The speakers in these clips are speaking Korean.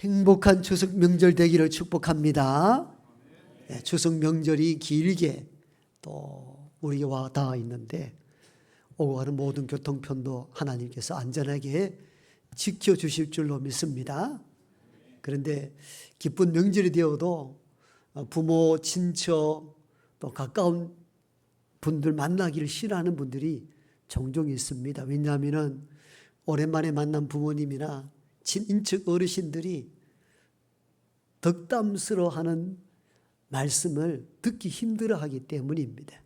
행복한 추석 명절 되기를 축복합니다. 네, 추석 명절이 길게 또 우리에게 와 닿아 있는데 오고 가는 모든 교통편도 하나님께서 안전하게 지켜주실 줄로 믿습니다. 그런데 기쁜 명절이 되어도 부모, 친척, 또 가까운 분들 만나기를 싫어하는 분들이 종종 있습니다. 왜냐하면 오랜만에 만난 부모님이나 친인척 어르신들이 덕담스러워하는 말씀을 듣기 힘들어하기 때문입니다.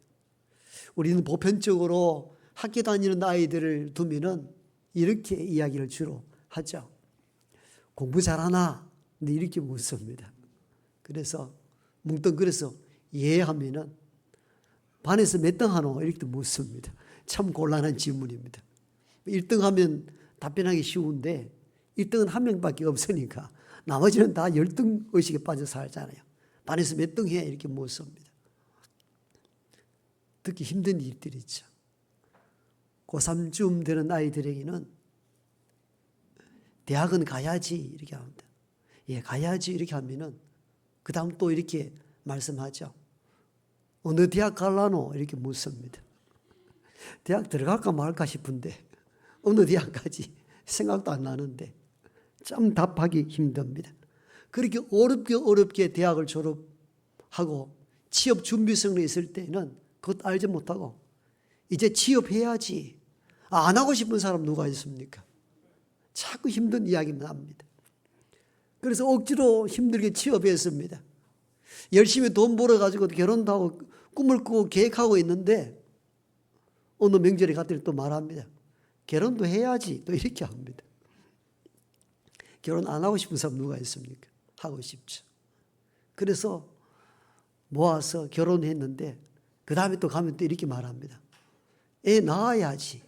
우리는 보편적으로 학교 다니는 아이들을 두면은 이렇게 이야기를 주로 하죠. 공부 잘하나? 근데 이렇게 묻습니다. 그래서 뭉뚱그려서 예 하면은 반에서 몇 등 하노? 이렇게 묻습니다. 참 곤란한 질문입니다. 1등 하면 답변하기 쉬운데 1등은 한 명밖에 없으니까 나머지는 다 10등 의식에 빠져 살잖아요. 반에서 몇 등 해? 이렇게 묻습니다. 듣기 힘든 일들이죠. 고3쯤 되는 아이들에게는 대학은 가야지 이렇게 합니다. 예, 가야지 이렇게 하면은 그 다음 또 이렇게 말씀하죠. 어느 대학 갈라노? 이렇게 묻습니다. 대학 들어갈까 말까 싶은데 어느 대학까지 생각도 안 나는데 참 답하기 힘듭니다. 그렇게 어렵게 대학을 졸업하고 취업 준비생으로 있을 때는 그것 알지 못하고 이제 취업해야지. 안 하고 싶은 사람 누가 있습니까? 자꾸 힘든 이야기만 합니다. 그래서 억지로 힘들게 취업했습니다. 열심히 돈 벌어가지고 결혼도 하고 꿈을 꾸고 계획하고 있는데 어느 명절에 갔더니 또 말합니다. 결혼도 해야지. 또 이렇게 합니다. 결혼 안 하고 싶은 사람 누가 있습니까? 하고 싶죠. 그래서 모아서 결혼했는데 그 다음에 또 가면 또 이렇게 말합니다. 애 낳아야지.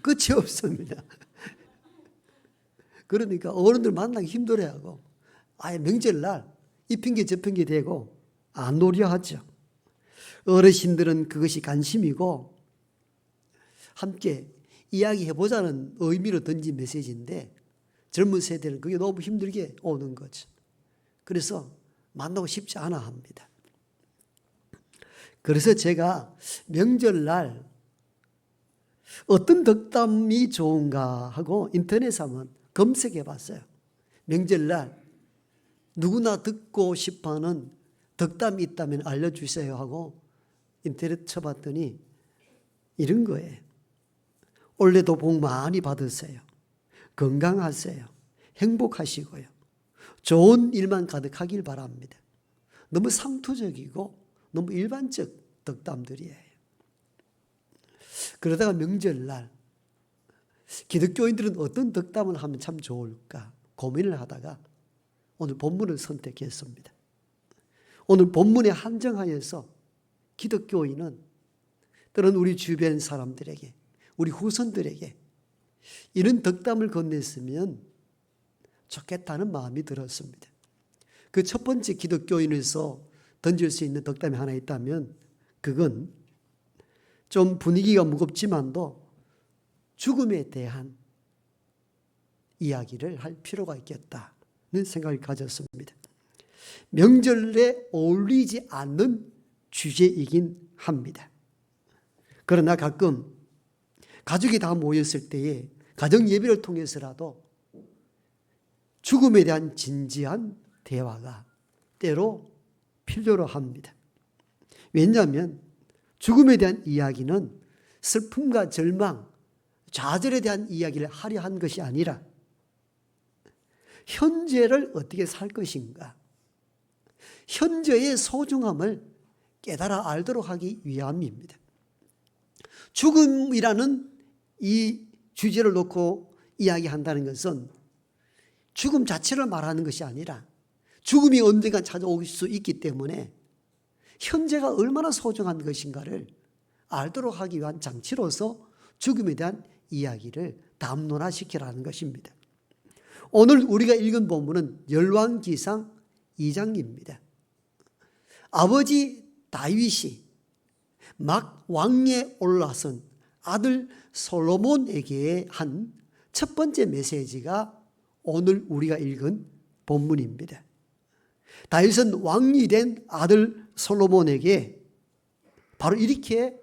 끝이 없습니다. 그러니까 어른들 만나기 힘들어하고 아예 명절날 이 핑계 저 핑계 대고 안 노려 하죠. 어르신들은 그것이 관심이고 함께 이야기해보자는 의미로 던진 메시지인데 젊은 세대는 그게 너무 힘들게 오는 거죠. 그래서 만나고 싶지 않아 합니다. 그래서 제가 명절날 어떤 덕담이 좋은가 하고 인터넷에 한번 검색해 봤어요. 명절날 누구나 듣고 싶어하는 덕담이 있다면 알려주세요 하고 인터넷 쳐봤더니 이런 거예요. 올해도 복 많이 받으세요. 건강하세요. 행복하시고요. 좋은 일만 가득하길 바랍니다. 너무 상투적이고 너무 일반적 덕담들이에요. 그러다가 명절날 기독교인들은 어떤 덕담을 하면 참 좋을까 고민을 하다가 오늘 본문을 선택했습니다. 오늘 본문에 한정하여서 기독교인은 또는 우리 주변 사람들에게 우리 후손들에게 이런 덕담을 건넸으면 좋겠다는 마음이 들었습니다. 그 첫 번째 기독교인에서 던질 수 있는 덕담이 하나 있다면 그건 좀 분위기가 무겁지만도 죽음에 대한 이야기를 할 필요가 있겠다는 생각을 가졌습니다. 명절에 어울리지 않는 주제이긴 합니다. 그러나 가끔 가족이 다 모였을 때에 가정 예배를 통해서라도 죽음에 대한 진지한 대화가 때로 필요로 합니다. 왜냐하면 죽음에 대한 이야기는 슬픔과 절망, 좌절에 대한 이야기를 하려 한 것이 아니라 현재를 어떻게 살 것인가, 현재의 소중함을 깨달아 알도록 하기 위함입니다. 죽음이라는 이 주제를 놓고 이야기한다는 것은 죽음 자체를 말하는 것이 아니라 죽음이 언젠가 찾아올 수 있기 때문에 현재가 얼마나 소중한 것인가를 알도록 하기 위한 장치로서 죽음에 대한 이야기를 담론화시키라는 것입니다. 오늘 우리가 읽은 본문은 열왕기상 2장입니다. 아버지 다윗이 막 왕위에 올라선 아들 솔로몬에게 한 첫 번째 메시지가 오늘 우리가 읽은 본문입니다. 다윗은 왕이 된 아들 솔로몬에게 바로 이렇게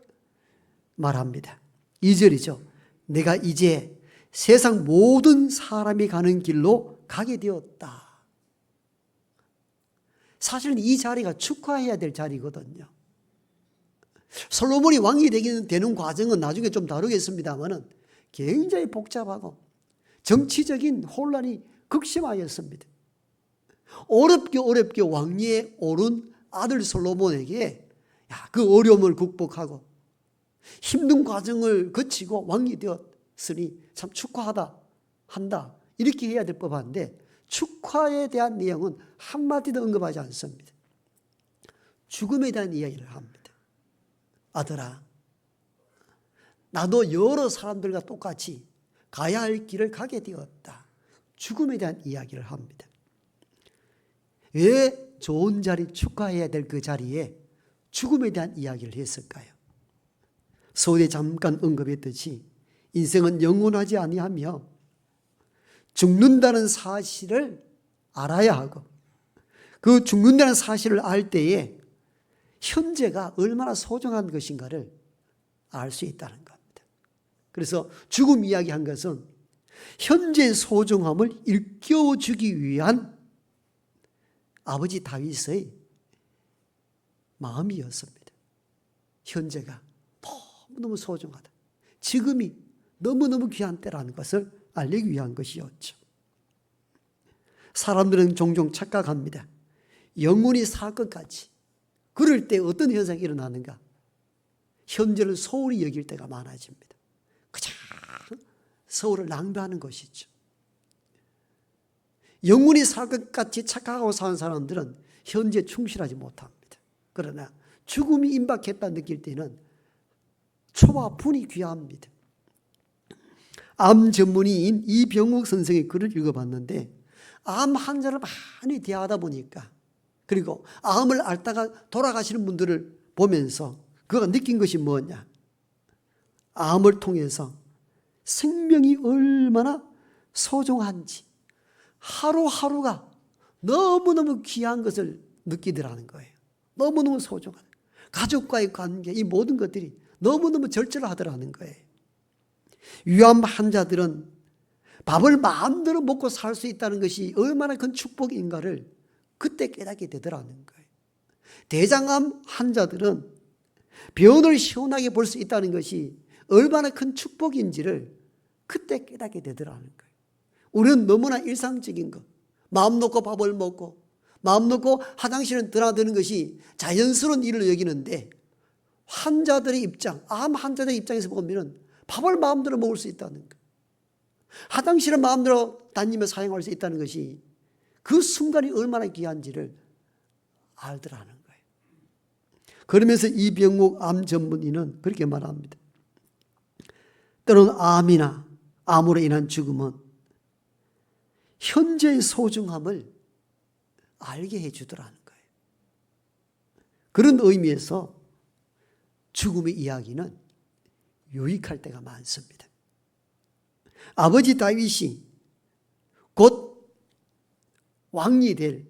말합니다. 2절이죠. 내가 이제 세상 모든 사람이 가는 길로 가게 되었다. 사실 이 자리가 축하해야 될 자리거든요. 솔로몬이 왕이 되는 과정은 나중에 좀 다루겠습니다만 굉장히 복잡하고 정치적인 혼란이 극심하였습니다. 어렵게 왕위에 오른 아들 솔로몬에게 그 어려움을 극복하고 힘든 과정을 거치고 왕이 되었으니 참 축하하다 한다 이렇게 해야 될 법한데 축하에 대한 내용은 한마디도 언급하지 않습니다. 죽음에 대한 이야기를 합니다. 아들아, 나도 여러 사람들과 똑같이 가야 할 길을 가게 되었다. 죽음에 대한 이야기를 합니다. 왜 좋은 자리, 축하해야 될 그 자리에 죽음에 대한 이야기를 했을까요? 서두에 잠깐 언급했듯이 인생은 영원하지 아니하며 죽는다는 사실을 알아야 하고 그 죽는다는 사실을 알 때에 현재가 얼마나 소중한 것인가를 알 수 있다는 겁니다. 그래서 죽음 이야기한 것은 현재의 소중함을 일깨워주기 위한 아버지 다윗의 마음이었습니다. 현재가 너무너무 소중하다. 지금이 너무너무 귀한 때라는 것을 알리기 위한 것이었죠. 사람들은 종종 착각합니다. 영원히 살 것까지. 그럴 때 어떤 현상이 일어나는가? 현재를 소홀히 여길 때가 많아집니다. 그저 서울을 낭비하는 것이죠. 영원히 살 것 같이 착각하고 사는 사람들은 현재 충실하지 못합니다. 그러나 죽음이 임박했다 느낄 때는 초와 분이 귀합니다. 암 전문의인 이병욱 선생의 글을 읽어봤는데 암 환자를 많이 대하다 보니까 그리고 암을 앓다가 돌아가시는 분들을 보면서 그가 느낀 것이 뭐냐? 암을 통해서 생명이 얼마나 소중한지 하루하루가 너무너무 귀한 것을 느끼더라는 거예요. 너무너무 소중한 가족과의 관계 이 모든 것들이 너무너무 절절하더라는 거예요. 위암 환자들은 밥을 마음대로 먹고 살 수 있다는 것이 얼마나 큰 축복인가를 그때 깨닫게 되더라는 거예요. 대장암 환자들은 병을 시원하게 볼 수 있다는 것이 얼마나 큰 축복인지를 그때 깨닫게 되더라는 거예요. 우리는 너무나 일상적인 것, 마음 놓고 밥을 먹고 마음 놓고 화장실을 드나드는 것이 자연스러운 일을 여기는데 환자들의 입장, 암 환자들의 입장에서 보면 밥을 마음대로 먹을 수 있다는 것, 화장실을 마음대로 다니며 사용할 수 있다는 것이 그 순간이 얼마나 귀한지를 알더라는 거예요. 그러면서 이병욱 암 전문의는 그렇게 말합니다. 때로는 암이나 암으로 인한 죽음은 현재의 소중함을 알게 해주더라는 거예요. 그런 의미에서 죽음의 이야기는 유익할 때가 많습니다. 아버지 다윗이 곧 왕이 될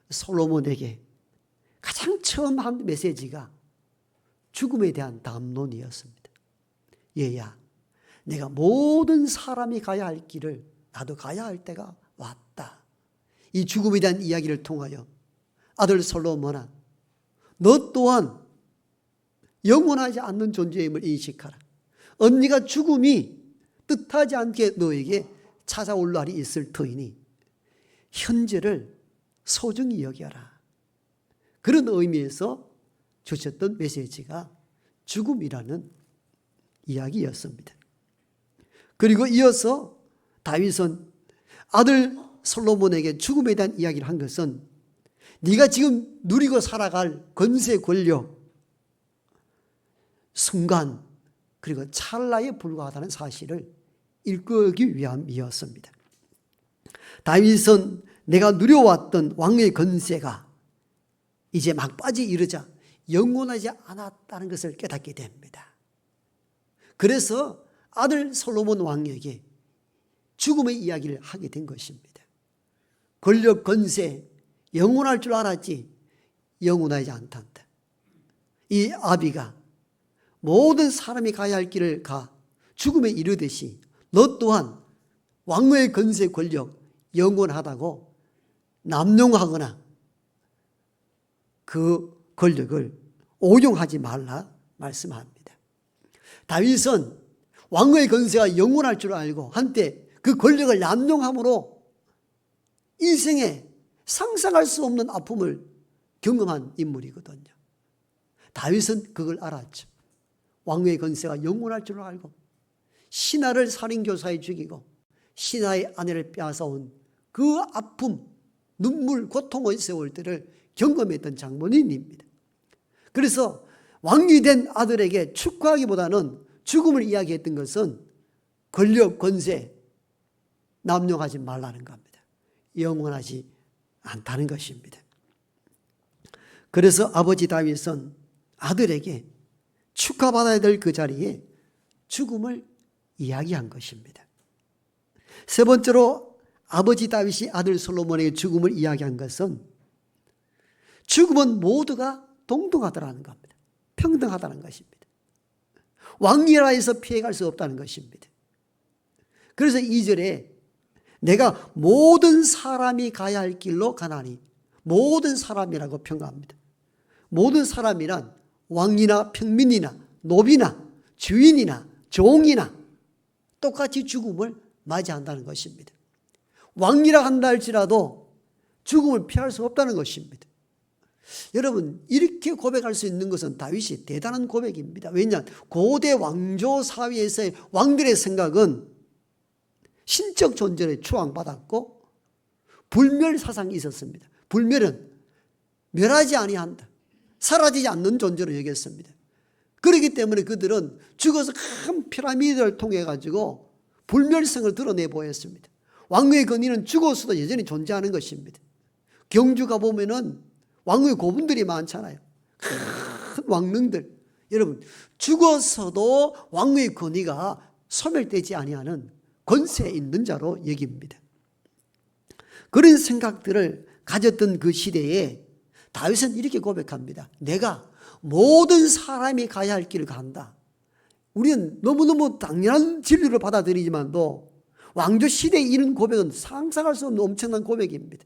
솔로몬에게 가장 처음 한 메시지가 죽음에 대한 담론이었습니다. 얘야, 내가 모든 사람이 가야 할 길을 나도 가야 할 때가 왔다. 이 죽음에 대한 이야기를 통하여 아들 솔로몬아, 너 또한 영원하지 않는 존재임을 인식하라. 언니가 죽음이 뜻하지 않게 너에게 찾아올 날이 있을 터이니 현재를 소중히 여겨라. 그런 의미에서 주셨던 메시지가 죽음이라는 이야기였습니다. 그리고 이어서 다윗은 아들 솔로몬에게 죽음에 대한 이야기를 한 것은 네가 지금 누리고 살아갈 권세, 권력, 순간 그리고 찰나에 불과하다는 사실을 일깨우기 위함이었습니다. 다윗은 내가 누려왔던 왕의 권세가 이제 막바지에 이르자 영원하지 않았다는 것을 깨닫게 됩니다. 그래서 아들 솔로몬 왕에게 죽음의 이야기를 하게 된 것입니다. 권력, 권세 영원할 줄 알았지 영원하지 않단다. 이 아비가 모든 사람이 가야 할 길을 가 죽음에 이르듯이 너 또한 왕의 권세, 권력 영원하다고 남용하거나 그 권력을 오용하지 말라 말씀합니다. 다윗은 왕의 권세가 영원할 줄 알고 한때 그 권력을 남용함으로 인생에 상상할 수 없는 아픔을 경험한 인물이거든요. 다윗은 그걸 알았죠. 왕의 권세가 영원할 줄 알고 신하를 살인교사에 죽이고 신하의 아내를 빼앗아온 그 아픔, 눈물, 고통의 세월들을 경험했던 장본인입니다. 그래서 왕이 된 아들에게 축하하기보다는 죽음을 이야기했던 것은 권력, 권세 남용하지 말라는 겁니다. 영원하지 않다는 것입니다. 그래서 아버지 다윗은 아들에게 축하받아야 될 그 자리에 죽음을 이야기한 것입니다. 세 번째로 아버지 다윗이 아들 솔로몬에게 죽음을 이야기한 것은 죽음은 모두가 동등하다는 겁니다. 평등하다는 것입니다. 왕이라 해서 피해갈 수 없다는 것입니다. 그래서 2절에 내가 모든 사람이 가야 할 길로 가나니 모든 사람이라고 평가합니다. 모든 사람이란 왕이나 평민이나 노비나 주인이나 종이나 똑같이 죽음을 맞이한다는 것입니다. 왕이라 한다 할지라도 죽음을 피할 수 없다는 것입니다. 여러분 이렇게 고백할 수 있는 것은 다윗이 대단한 고백입니다. 왜냐하면 고대 왕조 사회에서의 왕들의 생각은 신적 존재를 추앙받았고 불멸 사상이 있었습니다. 불멸은 멸하지 아니한다. 사라지지 않는 존재로 여겼습니다. 그렇기 때문에 그들은 죽어서 큰 피라미드를 통해 가지고 불멸성을 드러내 보였습니다. 왕의 권위는 죽어서도 여전히 존재하는 것입니다. 경주 가보면은 왕의 고분들이 많잖아요. 큰 왕릉들. 여러분 죽어서도 왕의 권위가 소멸되지 아니하는 권세 있는 자로 여깁니다. 그런 생각들을 가졌던 그 시대에 다윗은 이렇게 고백합니다. 내가 모든 사람이 가야 할 길을 간다. 우리는 너무너무 당연한 진리를 받아들이지만도 왕조 시대에 이런 고백은 상상할 수 없는 엄청난 고백입니다.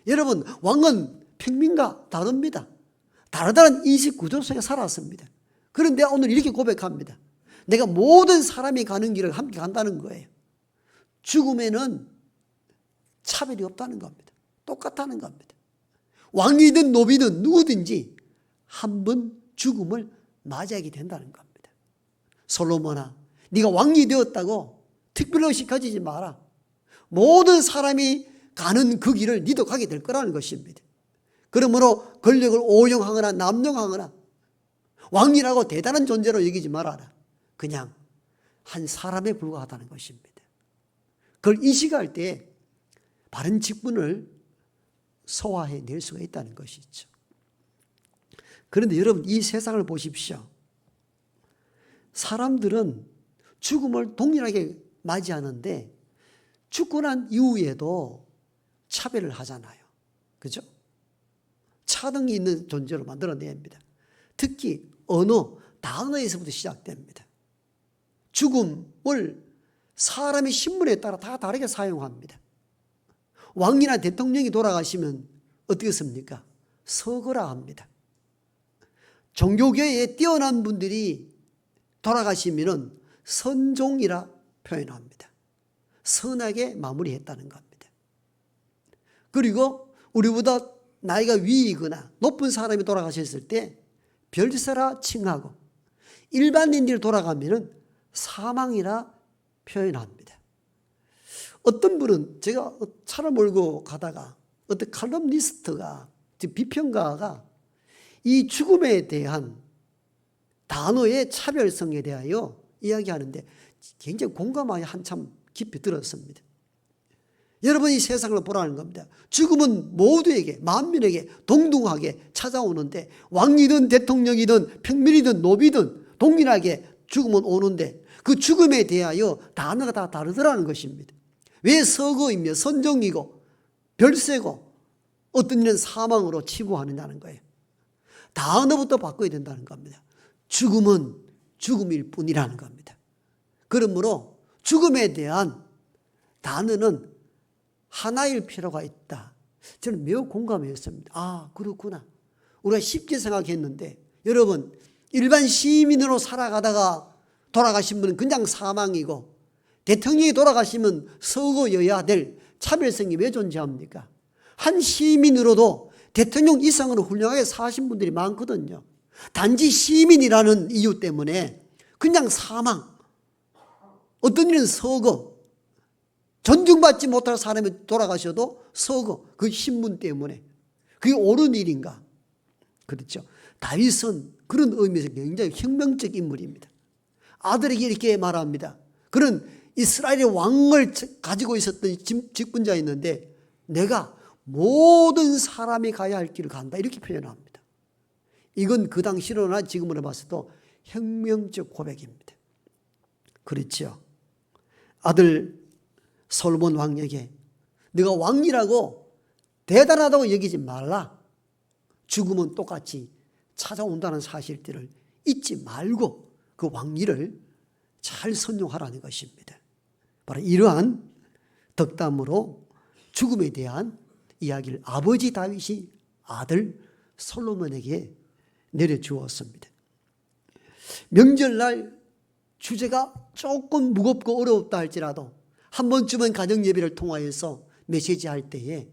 여러분 왕은 평민과 다릅니다. 다르다는 인식 구조 속에 살았습니다. 그런데 오늘 이렇게 고백합니다. 내가 모든 사람이 가는 길을 함께 간다는 거예요. 죽음에는 차별이 없다는 겁니다. 똑같다는 겁니다. 왕이든 노비든 누구든지 한 번 죽음을 맞이하게 된다는 겁니다. 솔로몬아, 네가 왕이 되었다고 특별의식 가지지 마라. 모든 사람이 가는 그 길을 네도 가게 될 거라는 것입니다. 그러므로 권력을 오용하거나 남용하거나 왕이라고 대단한 존재로 여기지 말아라. 그냥 한 사람에 불과하다는 것입니다. 그걸 인식할 때 바른 직분을 소화해낼 수가 있다는 것이죠. 그런데 여러분 이 세상을 보십시오. 사람들은 죽음을 동일하게 맞이하는데 죽고 난 이후에도 차별을 하잖아요. 그죠? 차등이 있는 존재로 만들어냅니다. 특히 언어, 단어에서부터 시작됩니다. 죽음을 사람의 신분에 따라 다 다르게 사용합니다. 왕이나 대통령이 돌아가시면 어떻게 씁니까? 서거라 합니다. 종교계에 뛰어난 분들이 돌아가시면 선종이라 표현합니다. 선하게 마무리했다는 겁니다. 그리고 우리보다 나이가 위이거나 높은 사람이 돌아가셨을 때 별세라 칭하고 일반인들이 돌아가면 사망이라 표현합니다. 어떤 분은 제가 차를 몰고 가다가 어떤 칼럼니스트가 비평가가 이 죽음에 대한 단어의 차별성에 대하여 이야기하는데 굉장히 공감하여 한참 깊이 들었습니다. 여러분이 세상을 보라는 겁니다. 죽음은 모두에게 만민에게 동등하게 찾아오는데 왕이든 대통령이든 평민이든 노비든 동일하게 죽음은 오는데 그 죽음에 대하여 단어가 다 다르더라는 것입니다. 왜 서거이며 선정이고 별세고 어떤 일은 사망으로 치부하느냐는 거예요. 단어부터 바꿔야 된다는 겁니다. 죽음은 죽음일 뿐이라는 겁니다. 그러므로 죽음에 대한 단어는 하나일 필요가 있다. 저는 매우 공감했습니다. 아, 그렇구나. 우리가 쉽게 생각했는데, 여러분, 일반 시민으로 살아가다가 돌아가신 분은 그냥 사망이고, 대통령이 돌아가시면 서거여야 될 차별성이 왜 존재합니까? 한 시민으로도 대통령 이상으로 훌륭하게 사신 분들이 많거든요. 단지 시민이라는 이유 때문에 그냥 사망, 어떤 일은 서거, 존중받지 못할 사람이 돌아가셔도 서거, 그 신분 때문에. 그게 옳은 일인가? 그렇죠. 다윗은 그런 의미에서 굉장히 혁명적 인물입니다. 아들에게 이렇게 말합니다. 그런 이스라엘의 왕을 가지고 있었던 직분자였는데, 내가 모든 사람이 가야 할 길을 간다, 이렇게 표현합니다. 이건 그 당시로나 지금으로 봤어도 혁명적 고백입니다. 그렇죠. 아들 솔로몬 왕에게 네가 왕이라고 대단하다고 여기지 말라. 죽음은 똑같이 찾아온다는 사실들을 잊지 말고 그 왕위를 잘 선용하라는 것입니다. 바로 이러한 덕담으로 죽음에 대한 이야기를 아버지 다윗이 아들 솔로몬에게 내려주었습니다. 명절날 주제가 조금 무겁고 어렵다 할지라도 한 번쯤은 가정 예배를 통하여서 메시지할 때에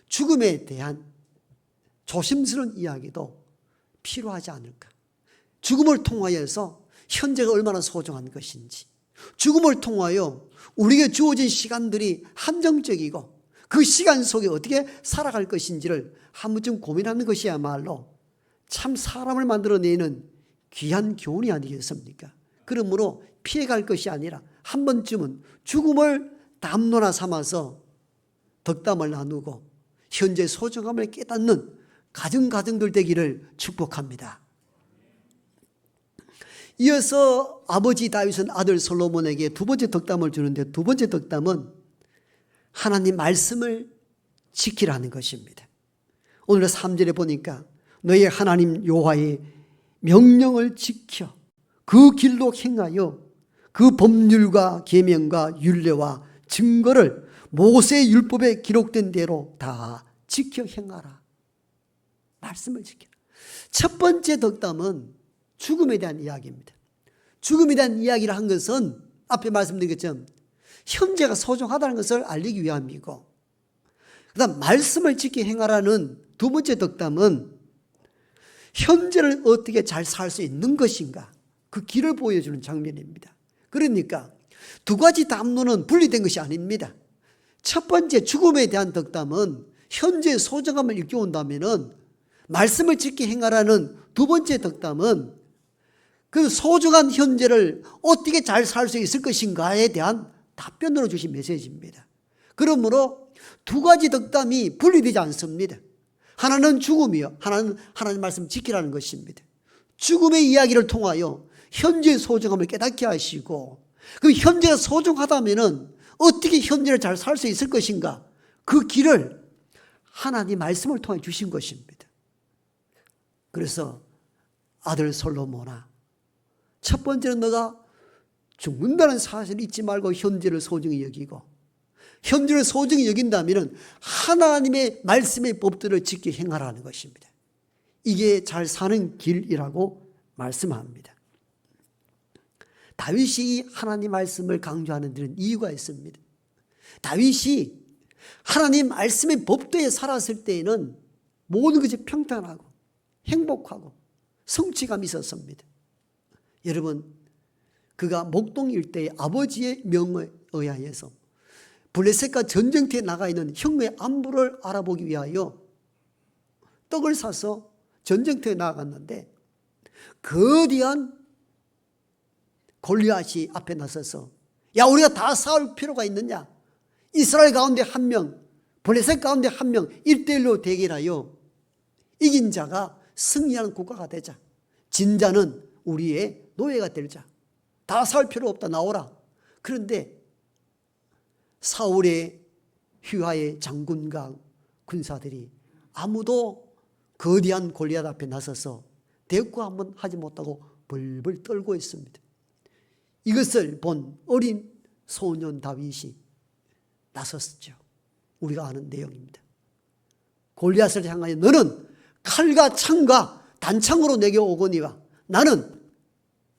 죽음에 대한 조심스러운 이야기도 필요하지 않을까. 죽음을 통하여서 현재가 얼마나 소중한 것인지, 죽음을 통하여 우리에게 주어진 시간들이 한정적이고 그 시간 속에 어떻게 살아갈 것인지를 한 번쯤 고민하는 것이야말로 참 사람을 만들어내는 귀한 교훈이 아니겠습니까? 그러므로 피해갈 것이 아니라 한 번쯤은 죽음을 담론화 삼아서 덕담을 나누고 현재 소중함을 깨닫는 가정들 되기를 축복합니다. 이어서 아버지 다윗은 아들 솔로몬에게 두 번째 덕담을 주는데, 두 번째 덕담은 하나님 말씀을 지키라는 것입니다. 오늘 3절에 보니까 너희 하나님 여호와의 명령을 지켜 그 길로 행하여 그 법률과 계명과 율례와 증거를 모세의 율법에 기록된 대로 다 지켜 행하라. 말씀을 지켜라. 첫 번째 덕담은 죽음에 대한 이야기입니다. 죽음에 대한 이야기를 한 것은 앞에 말씀드린 것처럼 현재가 소중하다는 것을 알리기 위함이고, 그 다음 말씀을 지켜 행하라는 두 번째 덕담은 현재를 어떻게 잘 살 수 있는 것인가, 그 길을 보여주는 장면입니다. 그러니까 두 가지 담론은 분리된 것이 아닙니다. 첫 번째 죽음에 대한 덕담은 현재의 소중함을 일깨운다면, 말씀을 지켜 행하라는 두 번째 덕담은 그 소중한 현재를 어떻게 잘 살 수 있을 것인가에 대한 답변으로 주신 메시지입니다. 그러므로 두 가지 덕담이 분리되지 않습니다. 하나는 죽음이요, 하나는 하나님 말씀 지키라는 것입니다. 죽음의 이야기를 통하여 현재의 소중함을 깨닫게 하시고, 그 현재가 소중하다면 어떻게 현재를 잘 살 수 있을 것인가, 그 길을 하나님 말씀을 통해 주신 것입니다. 그래서 아들 솔로몬아, 첫 번째는 너가 죽는다는 사실을 잊지 말고 현재를 소중히 여기고, 현재를 소중히 여긴다면 하나님의 말씀의 법들을 지켜 행하라는 것입니다. 이게 잘 사는 길이라고 말씀합니다. 다윗이 하나님 말씀을 강조하는 데는 이유가 있습니다. 다윗이 하나님 말씀의 법도에 살았을 때에는 모든 것이 평탄하고 행복하고 성취감이 있었습니다. 여러분, 그가 목동 일대의 아버지의 명에 의하여서 블레셋과 전쟁터에 나가 있는 형의 안부를 알아보기 위하여 떡을 사서 전쟁터에 나갔는데, 거대한 골리앗이 앞에 나서서 야, 우리가 다 싸울 필요가 있느냐, 이스라엘 가운데 한 명, 블레셋 가운데 한 명 1대1로 대결하여 이긴 자가 승리하는 국가가 되자, 진 자는 우리의 노예가 되자, 다 싸울 필요 없다, 나오라. 그런데 사울의 휘하의 장군과 군사들이 아무도 거대한 골리앗 앞에 나서서 대꾸 한번 하지 못하고 벌벌 떨고 있습니다. 이것을 본 어린 소년 다윗이 나섰죠. 우리가 아는 내용입니다. 골리앗을 향하여 너는 칼과 창과 단창으로 내게 오거니와 나는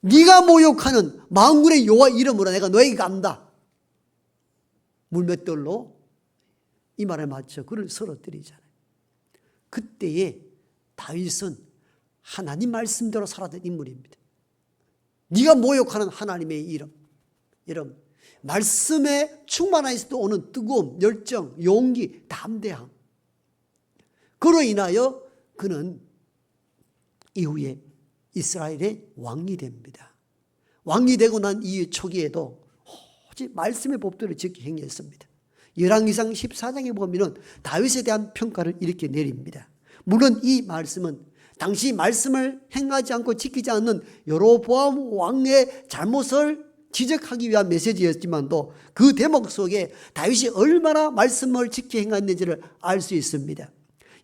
네가 모욕하는 만군의 여호와 이름으로 내가 너에게 간다. 물맷돌로 이 말에 맞춰 그를 쓰러뜨리잖아요. 그때에 다윗은 하나님 말씀대로 살았던 인물입니다. 네가 모욕하는 하나님의 이름, 말씀에 충만하여서 오는 뜨거움, 열정, 용기, 담대함. 그로 인하여 그는 이후에 이스라엘의 왕이 됩니다. 왕이 되고 난 이후 초기에도 오직 말씀의 법도를 지켜 행했습니다. 열왕기상 14장에 보면 다윗에 대한 평가를 이렇게 내립니다. 물론 이 말씀은 당시 말씀을 행하지 않고 지키지 않는 여로보암 왕의 잘못을 지적하기 위한 메시지였지만도 그 대목 속에 다윗이 얼마나 말씀을 지켜 행했는지를 알 수 있습니다.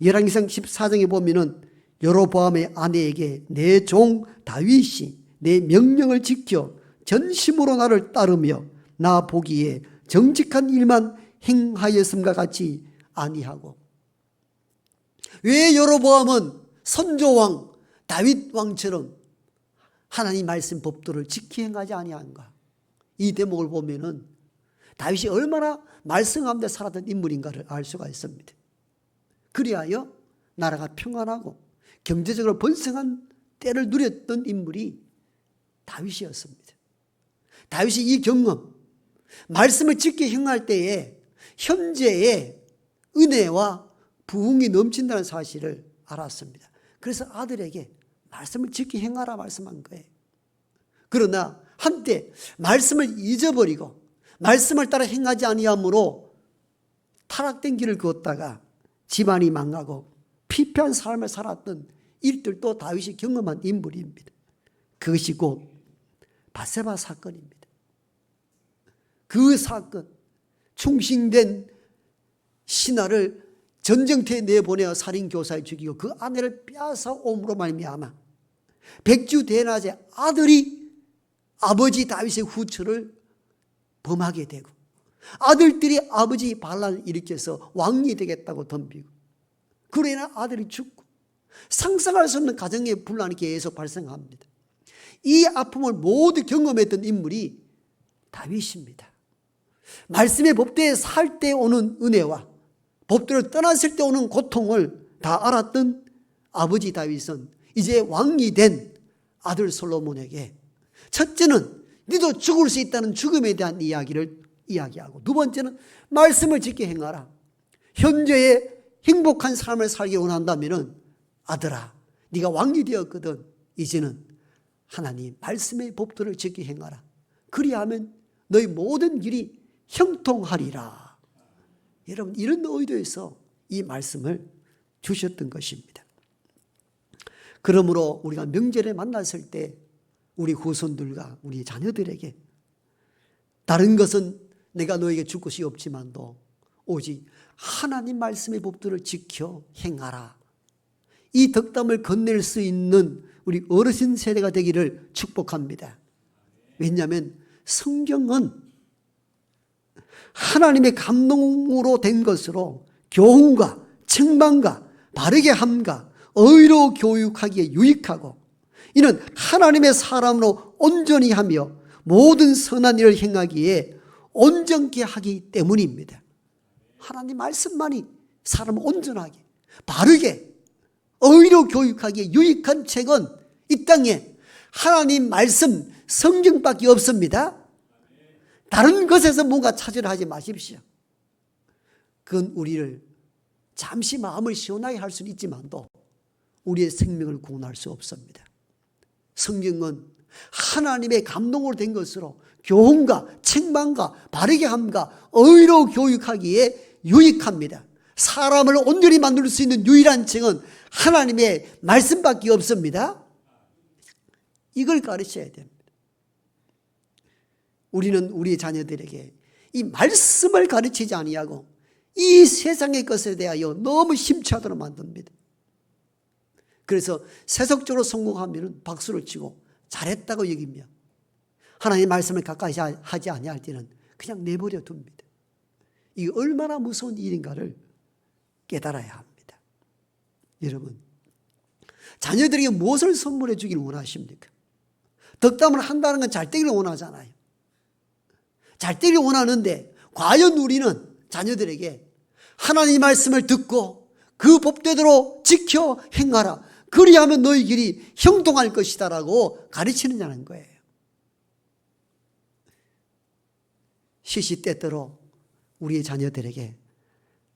열왕기상 14장에 보면 여로보암의 아내에게 내 종 다윗이 내 명령을 지켜 전심으로 나를 따르며 나 보기에 정직한 일만 행하였음과 같이 아니하고. 왜 여로보암은 선조왕 다윗 왕처럼 하나님 말씀 법도를 지키 행하지 아니한가? 이 대목을 보면은 다윗이 얼마나 말씀 가운데 살았던 인물인가를 알 수가 있습니다. 그리하여 나라가 평안하고 경제적으로 번성한 때를 누렸던 인물이 다윗이었습니다. 다윗이 이 경험, 말씀을 지켜 행할 때에 현재의 은혜와 부흥이 넘친다는 사실을 알았습니다. 그래서 아들에게 말씀을 지켜 행하라 말씀한 거예요. 그러나 한때 말씀을 잊어버리고 말씀을 따라 행하지 아니함으로 타락된 길을 걷다가 집안이 망하고 피폐한 삶을 살았던 일들도 다윗이 경험한 인물입니다. 그것이 곧 밧세바 사건입니다. 그 사건, 충신된 신하를 전쟁터에 내보내어 살인교사에 죽이고 그 아내를 빼앗아 옴으로 말미암아 백주대낮에 아들이 아버지 다윗의 후처를 범하게 되고 아들들이 아버지 반란을 일으켜서 왕이 되겠다고 덤비고 그로 인해 아들이 죽고 상상할 수 없는 가정의 분란이 계속 발생합니다. 이 아픔을 모두 경험했던 인물이 다윗입니다. 말씀의 법대에 살 때 오는 은혜와 법대로 떠났을 때 오는 고통을 다 알았던 아버지 다윗은 이제 왕이 된 아들 솔로몬에게 첫째는 너도 죽을 수 있다는 죽음에 대한 이야기를 이야기하고 두 번째는 말씀을 지켜 행하라. 현재의 행복한 삶을 살기 원한다면 아들아 네가 왕이 되었거든. 이제는 하나님 말씀의 법도를 지켜 행하라. 그리하면 너희 모든 길이 형통하리라. 여러분 이런 의도에서 이 말씀을 주셨던 것입니다. 그러므로 우리가 명절에 만났을 때 우리 후손들과 우리 자녀들에게 다른 것은 내가 너에게 줄 것이 없지만도 오직 하나님 말씀의 법도를 지켜 행하라. 이 덕담을 건넬 수 있는 우리 어르신 세대가 되기를 축복합니다. 왜냐하면 성경은 하나님의 감동으로 된 것으로 교훈과 책망과 바르게 함과 의로 교육하기에 유익하고 이는 하나님의 사람으로 온전히 하며 모든 선한 일을 행하기에 온전케 하기 때문입니다. 하나님 말씀만이 사람을 온전하게 바르게 의로 교육하기에 유익한 책은 이 땅에 하나님 말씀 성경밖에 없습니다. 다른 것에서 뭔가 찾으려 하지 마십시오. 그건 우리를 잠시 마음을 시원하게 할 수는 있지만도 우리의 생명을 구원할 수 없습니다. 성경은 하나님의 감동으로 된 것으로 교훈과 책망과 바르게 함과 의로 교육하기에 유익합니다. 사람을 온전히 만들 수 있는 유일한 책은 하나님의 말씀밖에 없습니다. 이걸 가르쳐야 됩니다. 우리는 우리 자녀들에게 이 말씀을 가르치지 아니하고 이 세상의 것에 대하여 너무 심취하도록 만듭니다. 그래서 세속적으로 성공하면 박수를 치고 잘했다고 여기며 하나님의 말씀을 가까이 하지 아니할 때는 그냥 내버려 둡니다. 이게 얼마나 무서운 일인가를 깨달아야 합니다. 여러분, 자녀들에게 무엇을 선물해 주기를 원하십니까? 덕담을 한다는 건 잘 되기를 원하잖아요. 잘 되기를 원하는데 과연 우리는 자녀들에게 하나님의 말씀을 듣고 그 법대로 지켜 행하라. 그리하면 너희 길이 형통할 것이다 라고 가르치느냐는 거예요. 시시때때로 우리의 자녀들에게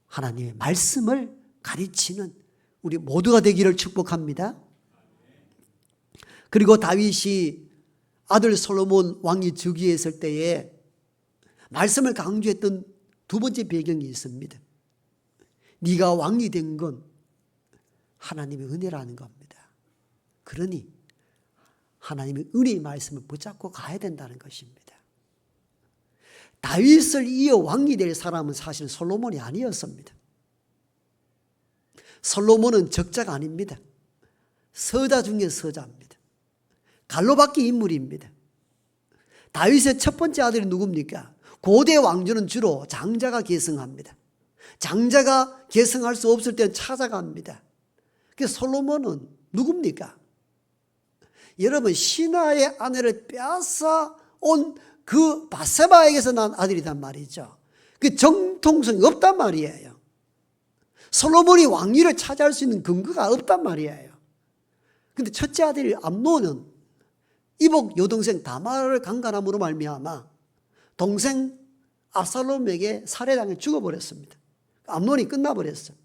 하나님의 말씀을 가르치는 우리 모두가 되기를 축복합니다. 그리고 다윗이 아들 솔로몬 왕이 즉위에 있을 때에 말씀을 강조했던 두 번째 배경이 있습니다. 네가 왕이 된 건 하나님의 은혜라는 겁니다. 그러니 하나님의 은혜의 말씀을 붙잡고 가야 된다는 것입니다. 다윗을 이어 왕이 될 사람은 사실 솔로몬이 아니었습니다. 솔로몬은 적자가 아닙니다. 서자 중에 서자입니다. 갈로 바뀐 인물입니다. 다윗의 첫 번째 아들이 누굽니까? 고대 왕조는 주로 장자가 계승합니다. 장자가 계승할 수 없을 때는 찾아갑니다. 그래서 솔로몬은 누굽니까? 여러분, 신하의 아내를 빼앗아 온 그 바세바에게서 난 아들이란 말이죠. 그 정통성이 없단 말이에요. 솔로몬이 왕위를 차지할 수 있는 근거가 없단 말이에요. 그런데 첫째 아들 암논은 이복 여동생 다말을 강간함으로 말미암아 동생 압살롬에게 살해당해 죽어버렸습니다. 암논이 끝나버렸어요.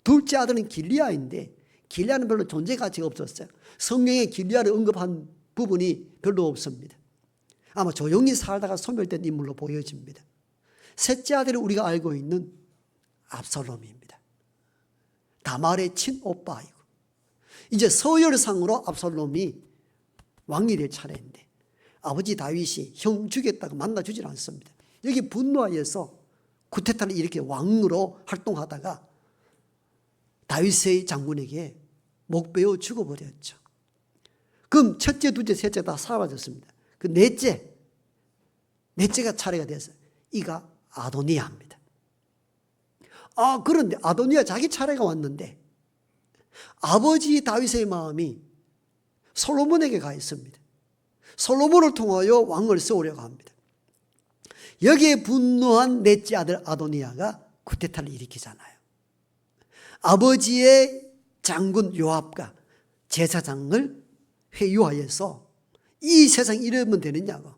둘째 아들은 길리아인데 길리아는 별로 존재 가치가 없었어요. 성경에 길리아를 언급한 부분이 별로 없습니다. 아마 조용히 살다가 소멸된 인물로 보여집니다. 셋째 아들은 우리가 알고 있는 압살롬입니다. 다말의 친오빠이고 이제 서열상으로 압살롬이 왕이 될 차례인데 아버지 다윗이 형 죽였다고 만나주질 않습니다. 여기 분노하여서 쿠데타를 이렇게 왕으로 활동하다가 다윗의 장군에게 목 베어 죽어버렸죠. 그럼 첫째, 둘째, 셋째 다 사라졌습니다. 그 넷째가 차례가 됐어요. 이가 아도니아입니다. 그런데 아도니아 자기 차례가 왔는데 아버지 다윗의 마음이 솔로몬에게 가 있습니다. 솔로몬을 통하여 왕을 세우려고 합니다. 여기에 분노한 넷째 아들 아도니아가 쿠데타를 일으키잖아요. 아버지의 장군 요압과 제사장을 회유하여서 이 세상 이러면 되느냐고.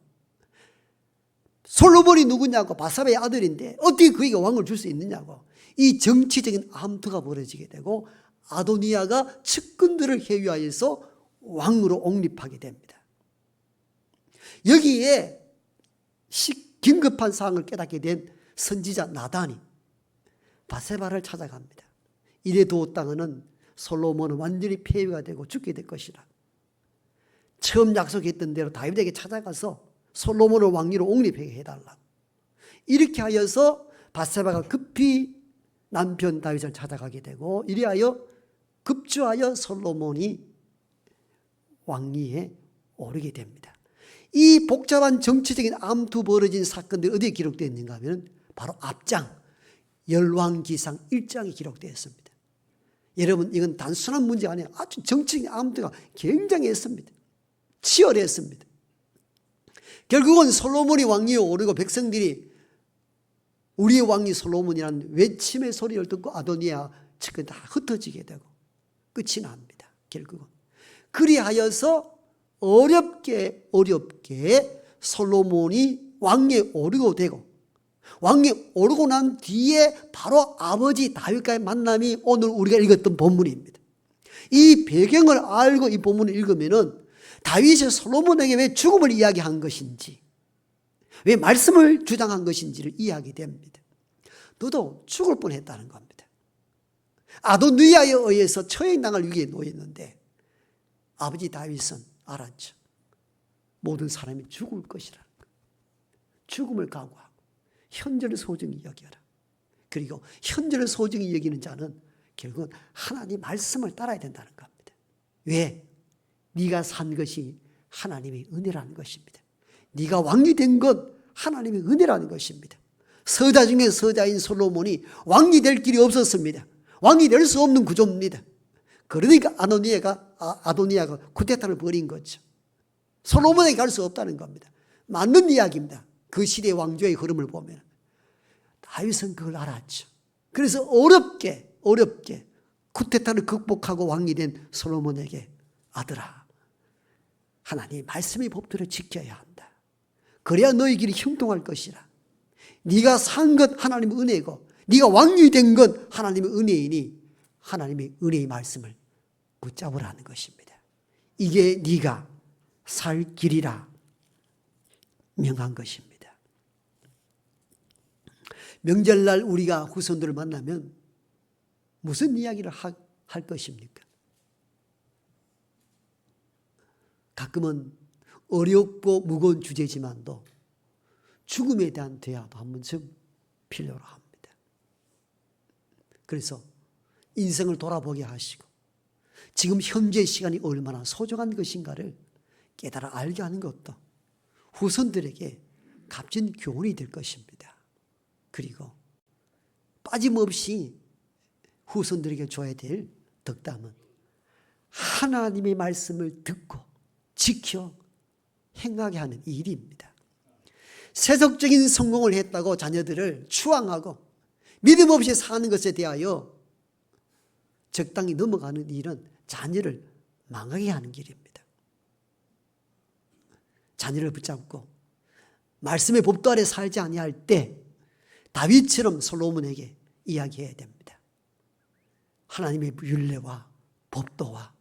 솔로몬이 누구냐고. 바사바의 아들인데 어떻게 그에게 왕을 줄 수 있느냐고. 이 정치적인 암투가 벌어지게 되고 아도니아가 측근들을 회유하여서 왕으로 옹립하게 됩니다. 여기에 긴급한 사항을 깨닫게 된 선지자 나단이 바세바를 찾아갑니다. 이래 두었다가는 솔로몬은 완전히 폐위가 되고 죽게 될 것이라. 처음 약속했던 대로 다윗에게 찾아가서 솔로몬을 왕위로 옹립하게 해달라고. 이렇게 하여서 바세바가 급히 남편 다윗을 찾아가게 되고 이리하여 급주하여 솔로몬이 왕위에 오르게 됩니다. 이 복잡한 정치적인 암투 벌어진 사건들이 어디에 기록되어 있는가 하면 바로 앞장 열왕기상 1장에 기록되어 있습니다. 여러분, 이건 단순한 문제가 아니라 아주 정치적인 암투가 굉장했습니다. 치열했습니다. 결국은 솔로몬이 왕위에 오르고 백성들이 우리의 왕이 솔로몬이라는 외침의 소리를 듣고 아도니아 측은 다 흩어지게 되고 끝이 납니다. 결국은 그리하여서 어렵게 솔로몬이 왕위에 오르고 되고 왕위에 오르고 난 뒤에 바로 아버지 다윗과의 만남이 오늘 우리가 읽었던 본문입니다. 이 배경을 알고 이 본문을 읽으면은 다윗이 솔로몬에게 왜 죽음을 이야기한 것인지, 왜 말씀을 주장한 것인지를 이해하게 됩니다. 너도 죽을 뻔했다는 겁니다. 아도니아에 의해서 처형당할 위기에 놓였는데 아버지 다윗은 알았죠. 모든 사람이 죽을 것이라는 것. 죽음을 각오하고 현재를 소중히 여겨라. 그리고 현재를 소중히 여기는 자는 결국은 하나님 말씀을 따라야 된다는 겁니다. 왜? 네가 산 것이 하나님의 은혜라는 것입니다. 네가 왕이 된 것 하나님의 은혜라는 것입니다. 서자 중에 서자인 솔로몬이 왕이 될 길이 없었습니다. 왕이 될 수 없는 구조입니다. 그러니까 아도니아가 쿠데타를 벌인 거죠. 솔로몬에게 갈 수 없다는 겁니다. 맞는 이야기입니다. 그 시대의 왕조의 흐름을 보면 다윗은 그걸 알았죠. 그래서 어렵게 쿠데타를 극복하고 왕이 된 솔로몬에게 아들아, 하나님 말씀의 법도를 지켜야 한다. 그래야 너희 길이 형통할 것이라. 네가 산 것 하나님의 은혜고 네가 왕이 된 것 하나님의 은혜이니 하나님의 은혜의 말씀을 붙잡으라는 것입니다. 이게 네가 살 길이라 명한 것입니다. 명절날 우리가 후손들을 만나면 무슨 이야기를 할 것입니까? 가끔은 어렵고 무거운 주제지만도 죽음에 대한 대화도 한 번쯤 필요로 합니다. 그래서 인생을 돌아보게 하시고 지금 현재 시간이 얼마나 소중한 것인가를 깨달아 알게 하는 것도 후손들에게 값진 교훈이 될 것입니다. 그리고 빠짐없이 후손들에게 줘야 될 덕담은 하나님의 말씀을 듣고 지켜 행하게 하는 일입니다. 세속적인 성공을 했다고 자녀들을 추앙하고 믿음 없이 사는 것에 대하여 적당히 넘어가는 일은 자녀를 망하게 하는 길입니다. 자녀를 붙잡고 말씀의 법도 아래 살지 아니할 때 다윗처럼 솔로몬에게 이야기해야 됩니다. 하나님의 율례와 법도와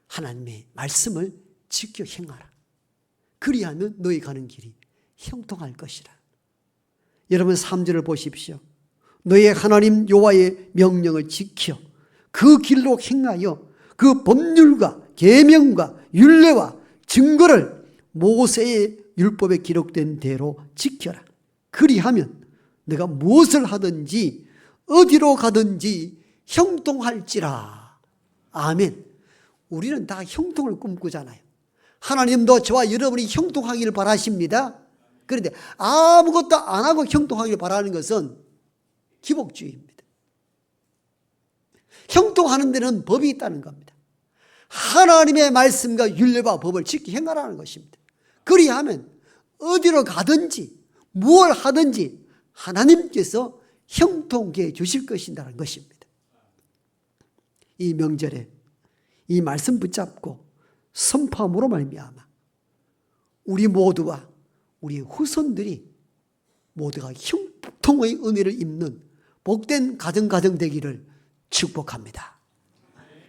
하나님의 말씀을 지켜 행하라. 그리하면 너희 가는 길이 형통할 것이라. 여러분 3절을 보십시오. 너희 하나님 여호와의 명령을 지켜 그 길로 행하여 그 법률과 계명과 율례와 증거를 모세의 율법에 기록된 대로 지켜라. 그리하면 내가 무엇을 하든지 어디로 가든지 형통할지라. 아멘. 우리는 다 형통을 꿈꾸잖아요. 하나님도 저와 여러분이 형통하기를 바라십니다. 그런데 아무것도 안 하고 형통하기를 바라는 것은 기복주의입니다. 형통하는 데는 법이 있다는 겁니다. 하나님의 말씀과 율례와 법을 지켜 행하라는 것입니다. 그리하면 어디로 가든지 무엇을 하든지 하나님께서 형통케 해주실 것이라는 것입니다. 이 명절에 이 말씀 붙잡고 선포함으로 말미암아 우리 모두와 우리 후손들이 모두가 형통의 은혜를 입는 복된 가정 되기를 축복합니다.